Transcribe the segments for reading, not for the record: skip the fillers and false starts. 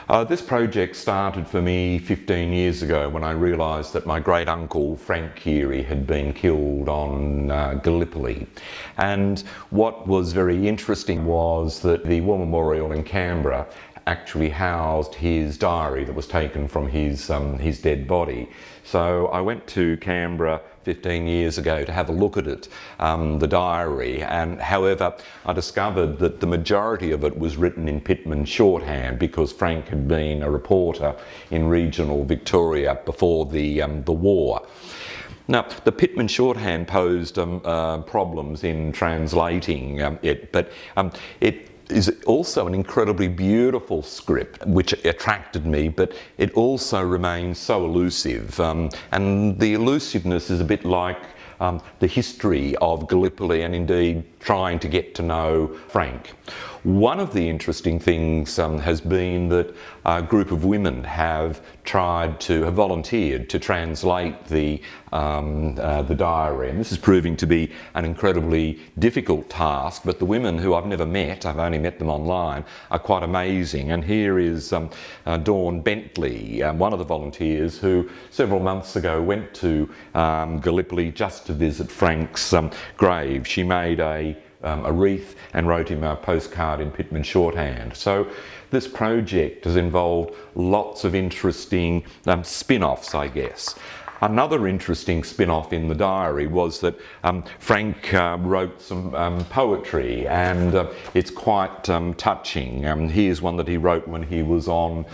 This project started for me 15 years ago when I realised that my great uncle Frank Keighery had been killed on Gallipoli. And what was very interesting was that the War Memorial in Canberra actually housed his diary that was taken from his dead body. So I went to Canberra 15 years ago to have a look at it, the diary, and however I discovered that the majority of it was written in Pitman shorthand because Frank had been a reporter in regional Victoria before the war. Now, the Pitman shorthand posed problems in translating it, but it is also an incredibly beautiful script which attracted me, but it also remains so elusive, and the elusiveness is a bit like the history of Gallipoli and indeed trying to get to know Frank. One of the interesting things has been that a group of women have volunteered to translate the diary, and this is proving to be an incredibly difficult task, but the women, who I've never met, I've only met them online, are quite amazing. And here is Dawn Bentley, one of the volunteers, who several months ago went to Gallipoli just to visit Frank's grave. She made a wreath and wrote him a postcard in Pitman shorthand. So this project has involved lots of interesting spin-offs, I guess. Another interesting spin-off in the diary was that Frank wrote some poetry, and it's quite touching. Here's one that he wrote when he was on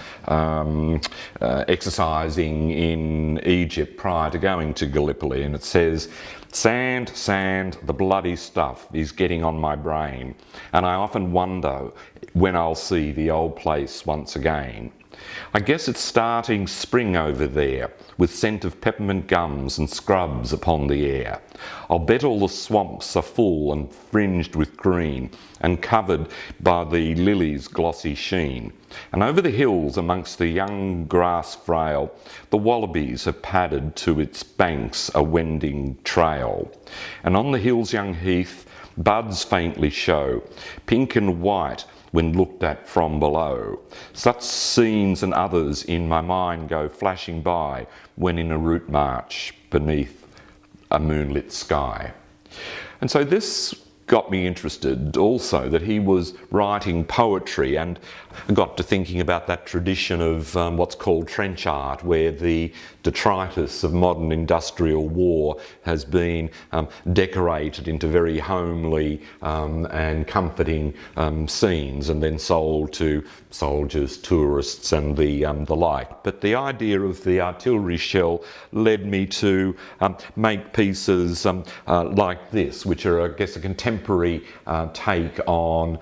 exercising in Egypt prior to going to Gallipoli, and it says, "Sand, sand, the bloody stuff is getting on my brain, and I often wonder when I'll see the old place once again. I guess it's starting spring over there, with scent of peppermint gums and scrubs upon the air. I'll bet all the swamps are full and fringed with green, and covered by the lilies' glossy sheen. And over the hills amongst the young grass frail, the wallabies have padded to its banks a wending trail. And on the hill's young heath, buds faintly show, pink and white, when looked at from below. Such scenes and others in my mind go flashing by when in a route march beneath a moonlit sky." And so this got me interested also, that he was writing poetry, and I got to thinking about that tradition of what's called trench art, where the detritus of modern industrial war has been decorated into very homely and comforting scenes, and then sold to soldiers, tourists and the like. But the idea of the artillery shell led me to make pieces like this, which are, I guess, a contemporary take on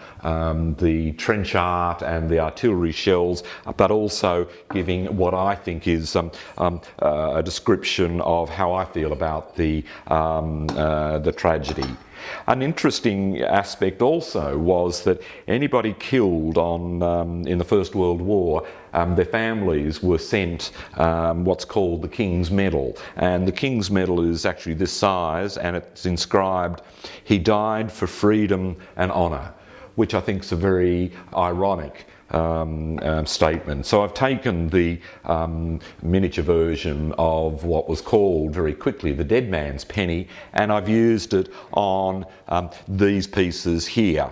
the trench art and the artillery shells, but also giving what I think is a description of how I feel about the tragedy. An interesting aspect also was that anybody killed in the First World War, their families were sent what's called the King's Medal. And the King's Medal is actually this size, and it's inscribed, "He died for freedom and honour," which I think is a very ironic statement. So I've taken the miniature version of what was called very quickly the Dead Man's Penny, and I've used it on these pieces here,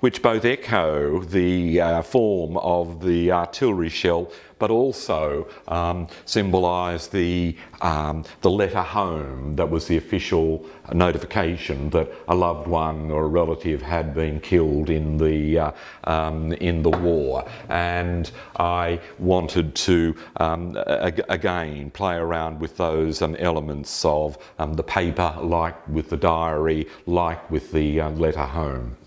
which both echo the form of the artillery shell, but also symbolise the letter home that was the official notification that a loved one or a relative had been killed in the war. And I wanted to again play around with those elements of the paper, like with the diary, like with the letter home.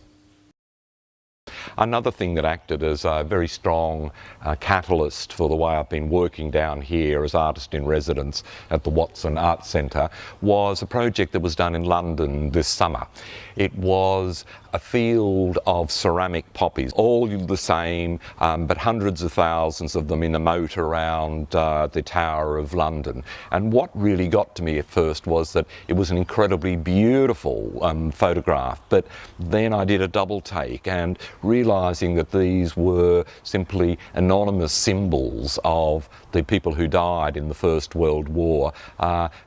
Another thing that acted as a very strong catalyst for the way I've been working down here as artist in residence at the Watson Art Centre was a project that was done in London this summer. It was a field of ceramic poppies, all the same, but hundreds of thousands of them in a moat around the Tower of London. And what really got to me at first was that it was an incredibly beautiful photograph, but then I did a double take, and realising that these were simply anonymous symbols of the people who died in the First World War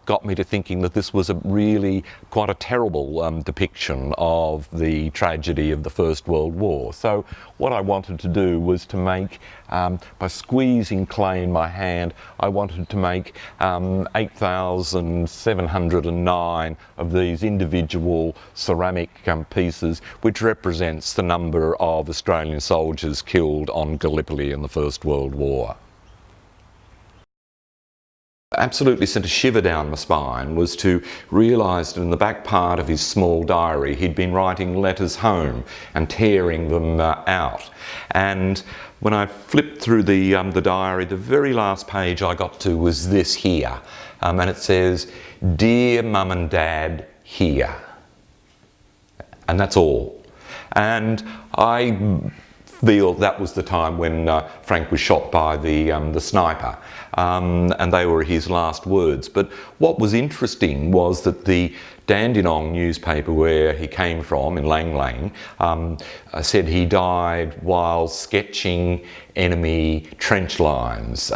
got me to thinking that this was a really quite a terrible depiction of the tragedy of the First World War. So what I wanted to do was to make, by squeezing clay in my hand, I wanted to make 8,709 of these individual ceramic pieces, which represents the number of Australian soldiers killed on Gallipoli in the First World War. Absolutely sent a shiver down my spine was to realise that in the back part of his small diary he'd been writing letters home and tearing them out. And when I flipped through the diary, the very last page I got to was this here, and it says, "Dear Mum and Dad, here." And that's all. And I feel that was the time when Frank was shot by the sniper, and they were his last words. But what was interesting was that the Dandenong newspaper where he came from in Lang Lang said he died while sketching enemy trench lines,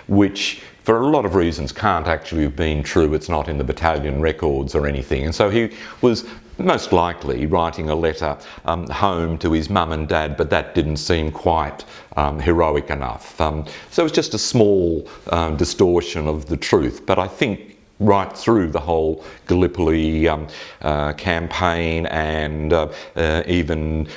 which for a lot of reasons can't actually have been true. It's not in the battalion records or anything. And so he was most likely writing a letter home to his mum and dad, but that didn't seem quite heroic enough. So it's just a small distortion of the truth. But I think right through the whole Gallipoli campaign, and even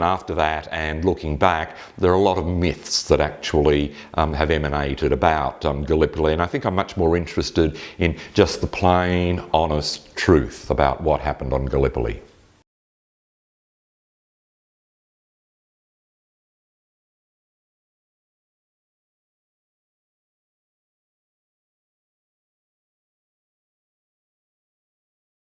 after that and looking back, there are a lot of myths that actually have emanated about Gallipoli, and I think I'm much more interested in just the plain, honest truth about what happened on Gallipoli.